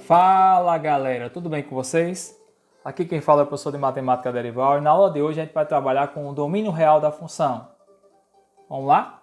Fala galera, tudo bem com vocês? Aqui quem fala é o professor de Matemática Derival e na aula de hoje a gente vai trabalhar com o domínio real da função. Vamos lá?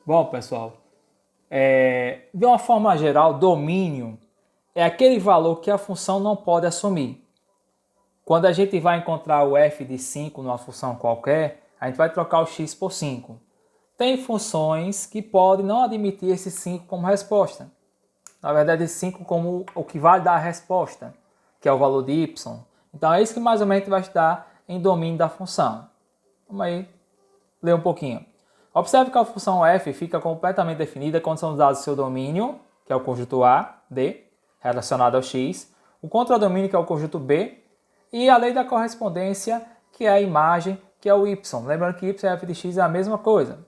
Bom pessoal, de uma forma geral, domínio é aquele valor que a função não pode assumir. Quando a gente vai encontrar o f de 5 numa função qualquer, a gente vai trocar o x por 5. Tem funções que podem não admitir esse 5 como resposta. Na verdade, esse 5 como o que vai dar a resposta, que é o valor de y. Então é isso que mais ou menos a gente vai estudar em domínio da função. Vamos aí ler um pouquinho. Observe que a função f fica completamente definida quando são usados o seu domínio, que é o conjunto A, D, relacionado ao x, o contradomínio, que é o conjunto B, e a lei da correspondência, que é a imagem, que é o y. Lembrando que y e f de x é a mesma coisa.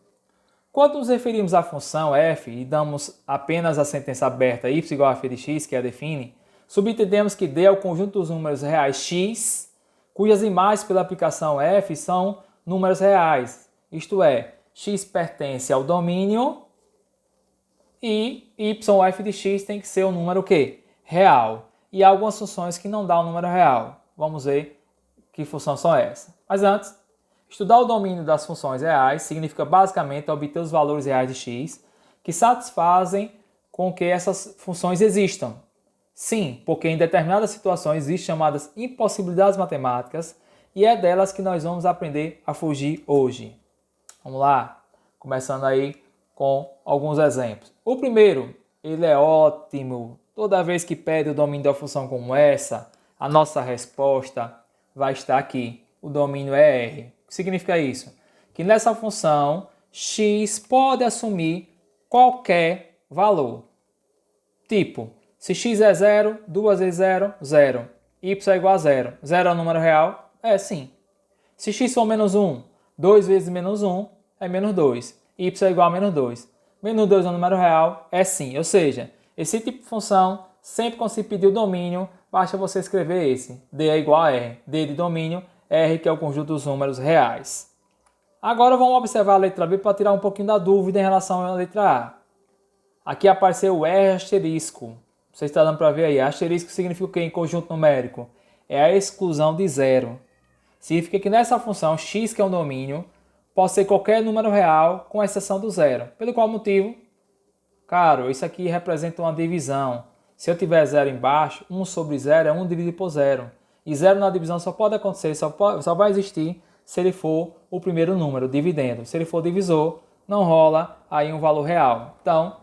Quando nos referimos à função f e damos apenas a sentença aberta y igual a f de x, que a define, subentendemos que D é o conjunto dos números reais x, cujas imagens pela aplicação f são números reais. Isto é, x pertence ao domínio e y f de x tem que ser um número o quê? Real. E há algumas funções que não dão um número real. Vamos ver que funções são essas. Mas antes, estudar o domínio das funções reais significa basicamente obter os valores reais de x que satisfazem com que essas funções existam. Sim, porque em determinadas situações existem chamadas impossibilidades matemáticas e é delas que nós vamos aprender a fugir hoje. Vamos lá, começando aí com alguns exemplos. O primeiro, ele é ótimo. Toda vez que pede o domínio da função como essa, a nossa resposta vai estar aqui. O domínio é R. O que significa isso? Que nessa função, x pode assumir qualquer valor. Tipo, se x é 0, 2 vezes 0, 0. Y é igual a 0. 0 é um número real? É, sim. Se x for menos 1, 2 vezes menos 1 é menos 2. Y é igual a menos 2. Menos 2 é um número real? É sim. Ou seja, esse tipo de função, sempre quando se pedir o domínio, basta você escrever esse. D é igual a R. D de domínio, R que é o conjunto dos números reais. Agora vamos observar a letra B para tirar um pouquinho da dúvida em relação à letra A. Aqui apareceu o R asterisco. Você está dando para ver aí. Asterisco significa o que em conjunto numérico? É a exclusão de zero. Significa que nessa função x, que é um domínio, pode ser qualquer número real com exceção do zero. Pelo qual motivo? Claro, isso aqui representa uma divisão. Se eu tiver zero embaixo, 1 sobre 0 é 1 dividido por 0. E 0 na divisão só pode acontecer, só vai existir se ele for o primeiro número, dividendo. Se ele for divisor, não rola aí um valor real. Então,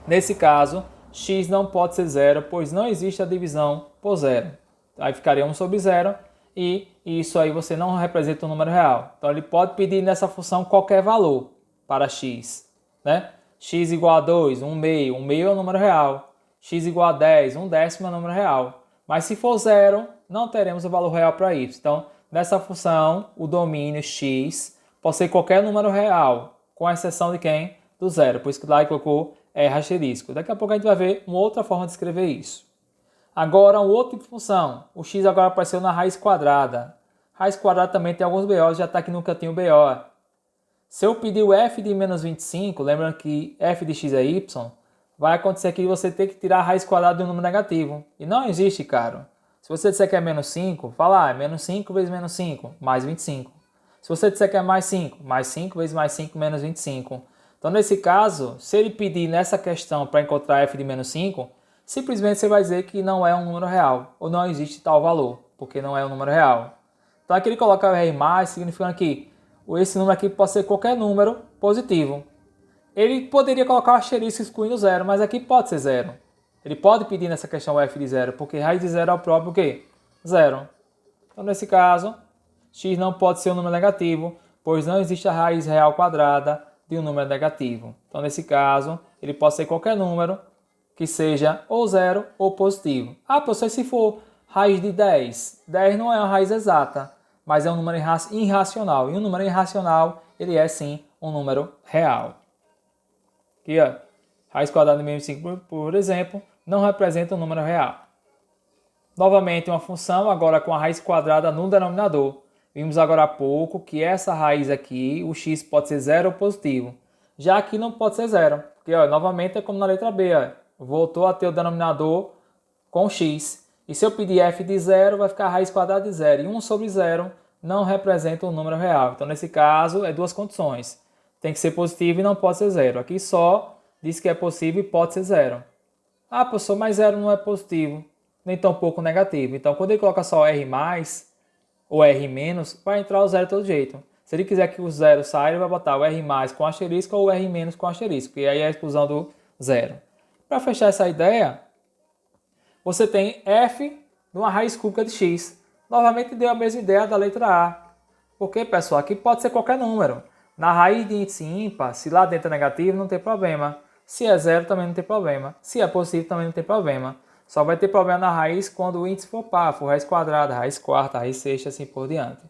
nesse caso, x não pode ser 0, pois não existe a divisão por 0. Aí ficaria 1 sobre 0 e isso aí você não representa um número real. Então, ele pode pedir nessa função qualquer valor para x, né? X igual a 2, 1 meio. 1 meio é um número real. X igual a 10, 1 décimo é um número real. Mas se for 0, não teremos o valor real para y. Então, nessa função, o domínio x pode ser qualquer número real, com exceção de quem? Do 0. Por isso que lá ele colocou R asterisco. Daqui a pouco a gente vai ver uma outra forma de escrever isso. Agora, um outro tipo de função. O x agora apareceu na raiz quadrada. Raiz quadrada também tem alguns BOs, já está aqui no cantinho BO. Se eu pedir o f de menos 25, lembrando que f de x é y, vai acontecer que você tem que tirar a raiz quadrada de um número negativo. E não existe, cara. Se você disser que é menos 5, fala, é menos 5 vezes menos 5, mais 25. Se você disser que é mais 5 vezes mais 5, menos 25. Então, nesse caso, se ele pedir nessa questão para encontrar f de menos 5, simplesmente você vai dizer que não é um número real, ou não existe tal valor, porque não é um número real. Então, aqui ele coloca o R+, significando que esse número aqui pode ser qualquer número positivo. Ele poderia colocar o asterisco excluindo 0, mas aqui pode ser 0. Ele pode pedir nessa questão o f de 0, porque raiz de 0 é o próprio o quê? 0. Então, nesse caso, x não pode ser um número negativo, pois não existe a raiz real quadrada de um número negativo. Então, nesse caso, ele pode ser qualquer número que seja ou 0 ou positivo. Ah, professor, se for raiz de 10, 10 não é uma raiz exata, mas é um número irracional. E um número irracional, ele é sim um número real. Aqui, ó. Raiz quadrada de menos 5, por exemplo, não representa um número real. Novamente, uma função agora com a raiz quadrada no denominador. Vimos agora há pouco que essa raiz aqui, o x pode ser 0 ou positivo. Já aqui não pode ser 0, porque ó, novamente é como na letra B. Ó, voltou a ter o denominador com x. E se eu pedir f de 0, vai ficar a raiz quadrada de 0. E 1 sobre 0 não representa um número real. Então, nesse caso, é duas condições. Tem que ser positivo e não pode ser 0. Aqui só diz que é possível e pode ser 0. Ah, professor, mas 0 não é positivo, nem tão pouco negativo. Então, quando ele coloca só R+, ou R-, vai entrar o 0 de todo jeito. Se ele quiser que o 0 saia, ele vai botar o R+ com asterisco ou o R- com asterisco. E aí é a exclusão do 0. Para fechar essa ideia, você tem f de uma raiz cúbica de x. Novamente deu a mesma ideia da letra A. Porque, pessoal, aqui pode ser qualquer número. Na raiz de índice ímpar, se lá dentro é negativo, não tem problema. Se é 0, também não tem problema. Se é positivo, também não tem problema. Só vai ter problema na raiz quando o índice for par, for raiz quadrada, raiz quarta, raiz sexta, assim por diante.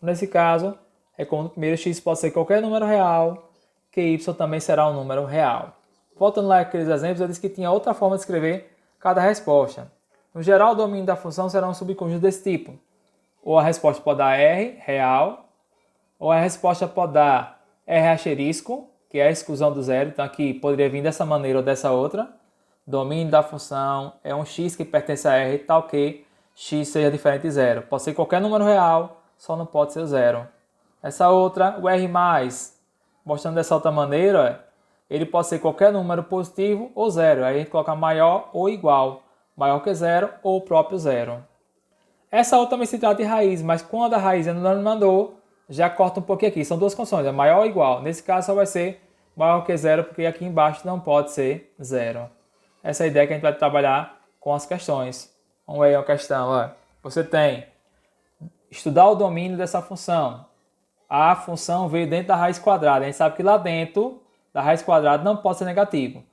Nesse caso, é como no primeiro x pode ser qualquer número real, que y também será um número real. Voltando lá aqueles exemplos, eu disse que tinha outra forma de escrever cada resposta. No geral, o domínio da função será um subconjunto desse tipo. Ou a resposta pode dar R, real, ou a resposta pode dar R asterisco, que é a exclusão do zero. Então aqui poderia vir dessa maneira ou dessa outra. Domínio da função é um x que pertence a R, tal que x seja diferente de zero. Pode ser qualquer número real, só não pode ser o zero. Essa outra, o R+, mostrando dessa outra maneira, ele pode ser qualquer número positivo ou zero. Aí a gente coloca maior ou igual. Maior que zero ou o próprio zero. Essa outra também se trata de raiz, mas quando a raiz é no denominador, já corta um pouquinho aqui. São duas condições, é maior ou igual. Nesse caso só vai ser maior que zero, porque aqui embaixo não pode ser zero. Essa é a ideia que a gente vai trabalhar com as questões. Vamos ver uma questão. Ó. Você tem estudar o domínio dessa função. A função veio dentro da raiz quadrada. A gente sabe que lá dentro da raiz quadrada não pode ser negativo.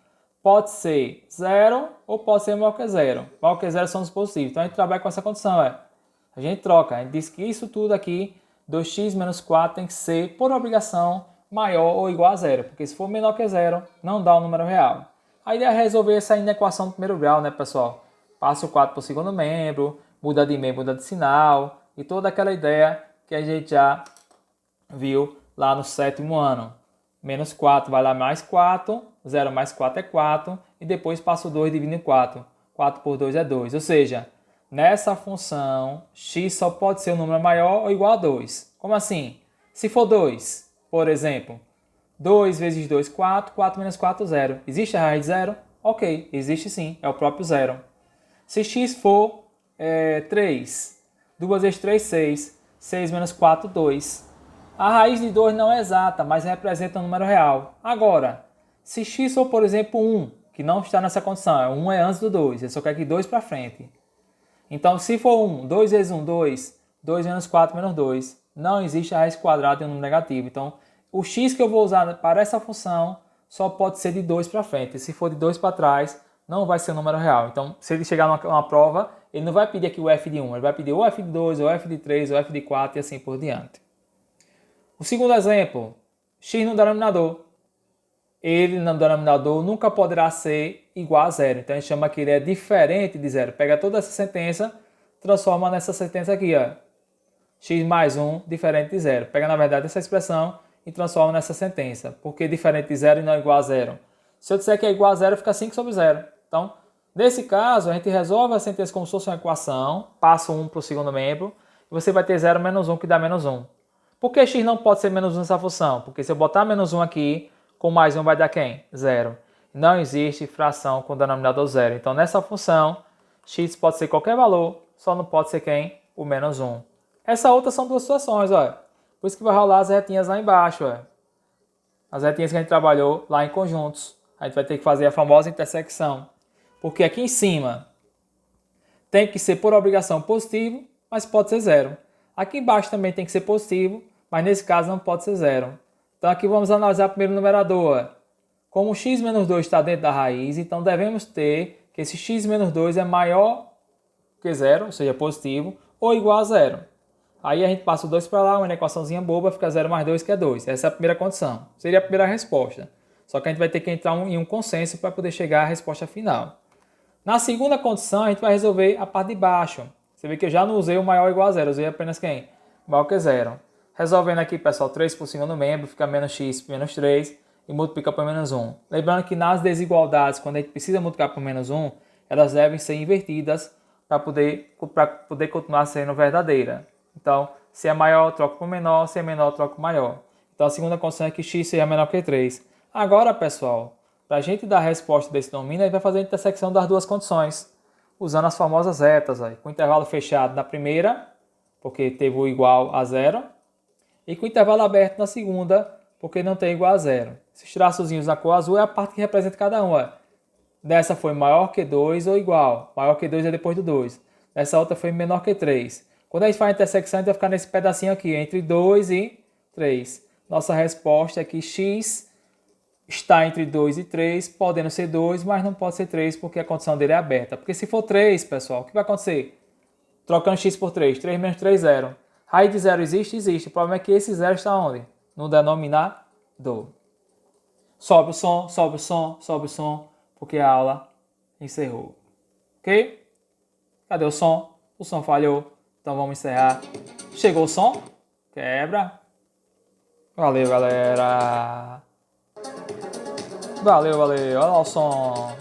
Pode ser 0 ou pode ser maior que 0. Maior que 0 são os positivos. Então a gente trabalha com essa condição. A gente troca. A gente diz que isso tudo aqui, 2x menos 4, tem que ser, por obrigação, maior ou igual a 0. Porque se for menor que 0, não dá o número real. A ideia é resolver essa inequação do primeiro grau, né, pessoal? Passa o 4 para o segundo membro, muda de membro, muda de sinal. E toda aquela ideia que a gente já viu lá no sétimo ano. Menos 4 vai lá mais 4, 0 mais 4 é 4, e depois passa o 2 dividindo em 4. 4 por 2 é 2. Ou seja, nessa função, x só pode ser um número maior ou igual a 2. Como assim? Se for 2, por exemplo, 2 vezes 2, 4, 4 menos 4, 0. Existe a raiz de 0? Ok, existe sim, é o próprio 0. Se x for 3, 2 vezes 3, 6, 6 menos 4, 2. A raiz de 2 não é exata, mas representa um número real. Agora, se x for, por exemplo, 1, que não está nessa condição, 1 é antes do 2, ele só quer que 2 para frente. Então, se for 1, 2 vezes 1, 2, 2 menos 4 menos 2, não existe a raiz quadrada de um número negativo. Então, o x que eu vou usar para essa função só pode ser de 2 para frente. Se for de 2 para trás, não vai ser um número real. Então, se ele chegar numa prova, ele não vai pedir aqui o f de 1, ele vai pedir ou f de 2, ou f de 3, ou f de 4 e assim por diante. O segundo exemplo, x no denominador. Ele no denominador nunca poderá ser igual a zero. Então a gente chama que ele é diferente de zero. Pega toda essa sentença, transforma nessa sentença aqui, ó. X mais 1 diferente de zero. Pega na verdade essa expressão e transforma nessa sentença. Porque diferente de zero e não é igual a zero. Se eu disser que é igual a zero, fica 5 sobre zero. Então, nesse caso, a gente resolve a sentença como se fosse uma equação, passa 1 para o segundo membro, e você vai ter 0 menos 1 que dá menos 1. Por que x não pode ser menos 1 nessa função? Porque se eu botar menos 1 aqui, com mais 1 vai dar quem? 0. Não existe fração com denominador 0. Então, nessa função, x pode ser qualquer valor, só não pode ser quem? O menos 1. Essa outra são duas situações, ó. Por isso que vai rolar as retinhas lá embaixo, ó. As retinhas que a gente trabalhou lá em conjuntos. A gente vai ter que fazer a famosa intersecção. Porque aqui em cima tem que ser por obrigação positivo, mas pode ser 0. Aqui embaixo também tem que ser positivo, mas nesse caso não pode ser 0. Então aqui vamos analisar primeiro o numerador. Como x menos 2 está dentro da raiz, então devemos ter que esse x menos 2 é maior que 0, ou seja, positivo, ou igual a 0. Aí a gente passa o 2 para lá, uma equaçãozinha boba, fica 0 mais 2, que é 2. Essa é a primeira condição. Seria a primeira resposta. Só que a gente vai ter que entrar em um consenso para poder chegar à resposta final. Na segunda condição, a gente vai resolver a parte de baixo. Você vê que eu já não usei o maior ou igual a zero, eu usei apenas quem? Maior que zero. Resolvendo aqui, pessoal, 3 por segundo membro, fica menos x menos 3 e multiplica por menos 1. Lembrando que nas desigualdades, quando a gente precisa multiplicar por menos 1, elas devem ser invertidas para poder continuar sendo verdadeira. Então, se é maior, eu troco por menor, se é menor, eu troco por maior. Então, a segunda condição é que x seja menor que 3. Agora, pessoal, para a gente dar a resposta desse domínio, a gente vai fazer a intersecção das duas condições, usando as famosas retas, aí, com intervalo fechado na primeira, porque teve o igual a zero, e com intervalo aberto na segunda, porque não tem igual a zero. Esses traçozinhos na cor azul é a parte que representa cada uma. Dessa foi maior que 2 ou igual. Maior que 2 é depois do 2. Dessa outra foi menor que 3. Quando a gente faz a intersecção, a gente vai ficar nesse pedacinho aqui, entre 2 e 3. Nossa resposta é que x está entre 2 e 3, podendo ser 2, mas não pode ser 3 porque a condição dele é aberta. Porque se for 3, pessoal, o que vai acontecer? Trocando x por 3, 3 menos 3, 0. Raiz de 0 existe? Existe. O problema é que esse 0 está onde? No denominador. Sobe o som, sobe o som, sobe o som, porque a aula encerrou. Ok? Cadê o som? O som falhou. Então vamos encerrar. Chegou o som? Quebra. Valeu, galera. Valeu, valeu. Olha lá o som.